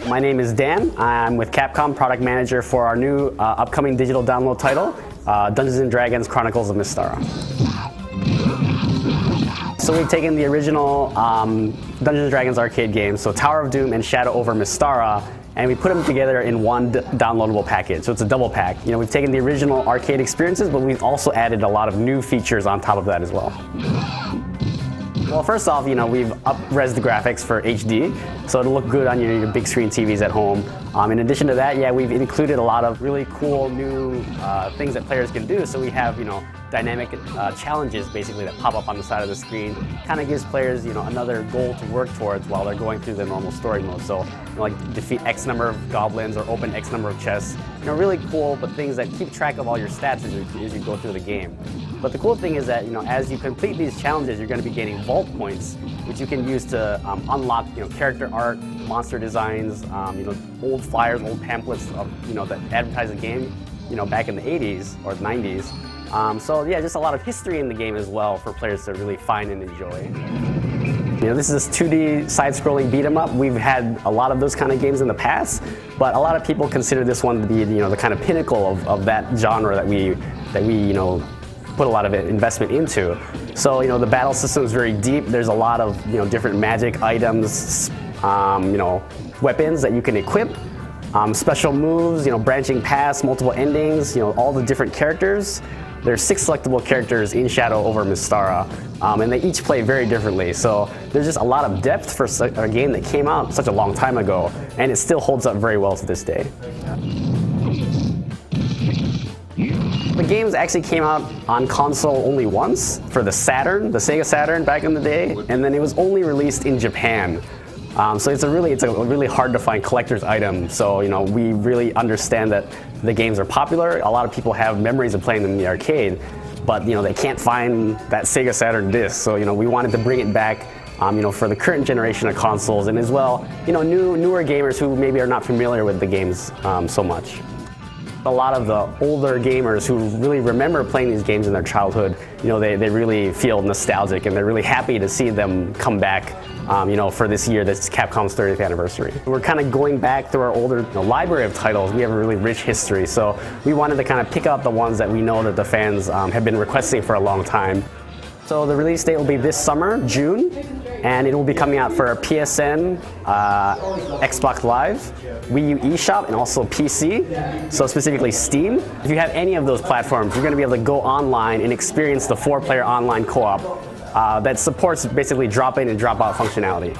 My name is Dan. I'm with Capcom, product manager for our new upcoming digital download title, Dungeons & Dragons Chronicles of Mystara. So we've taken the original Dungeons & Dragons arcade games, so Tower of Doom and Shadow over Mystara, and we put them together in one downloadable package. So it's a double pack. You know, we've taken the original arcade experiences, but we've also added a lot of new features on top of that as well. Well, first off, you know, we've up-res the graphics for HD, so it'll look good on your big screen TVs at home. In addition to that, yeah, we've included a lot of really cool new things that players can do. So we have, you know, dynamic challenges basically that pop up on the side of the screen. Kind of gives players, you know, another goal to work towards while they're going through the normal story mode. So, you know, like defeat X number of goblins or open X number of chests. You know, really cool, but things that keep track of all your stats as you go through the game. But the cool thing is that, you know, as you complete these challenges, you're going to be gaining vault points, which you can use to unlock, you know, character art, monster designs, you know, old flyers, old pamphlets of, you know, that advertise the game, you know, back in the 80s or the 90s. So yeah, just a lot of history in the game as well for players to really find and enjoy. You know, this is this 2D side-scrolling beat-em-up. We've had a lot of those kind of games in the past, but a lot of people consider this one to be, you know, the kind of pinnacle of that genre that we you know, put a lot of investment into. So, you know, the battle system is very deep. There's a lot of, you know, different magic items, you know, weapons that you can equip, special moves, you know, branching paths, multiple endings, you know, all the different characters. There's 6 selectable characters in Shadow over Mystara, and they each play very differently. So there's just a lot of depth for a game that came out such a long time ago, and it still holds up very well to this day. The games actually came out on console only once for the Saturn, the Sega Saturn back in the day, and then it was only released in Japan. So it's a really hard to find collector's item. So, you know, we really understand that the games are popular. A lot of people have memories of playing them in the arcade, but, you know, they can't find that Sega Saturn disc. So, you know, we wanted to bring it back, you know, for the current generation of consoles, and as well, you know, newer gamers who maybe are not familiar with the games so much. A lot of the older gamers who really remember playing these games in their childhood, you know, they really feel nostalgic, and they're really happy to see them come back, you know, for this year, that's Capcom's 30th anniversary. We're kind of going back through our older, you know, library of titles. We have a really rich history, so we wanted to kind of pick up the ones that we know that the fans have been requesting for a long time. So the release date will be this summer, June, and it will be coming out for PSN, Xbox Live, Wii U eShop, and also PC, so specifically Steam. If you have any of those platforms, you're going to be able to go online and experience the 4-player online co-op that supports basically drop-in and drop-out functionality.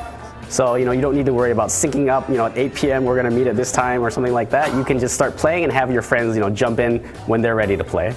So, you know, you don't need to worry about syncing up, you know, at 8 p.m. we're going to meet at this time or something like that. You can just start playing and have your friends, you know, jump in when they're ready to play.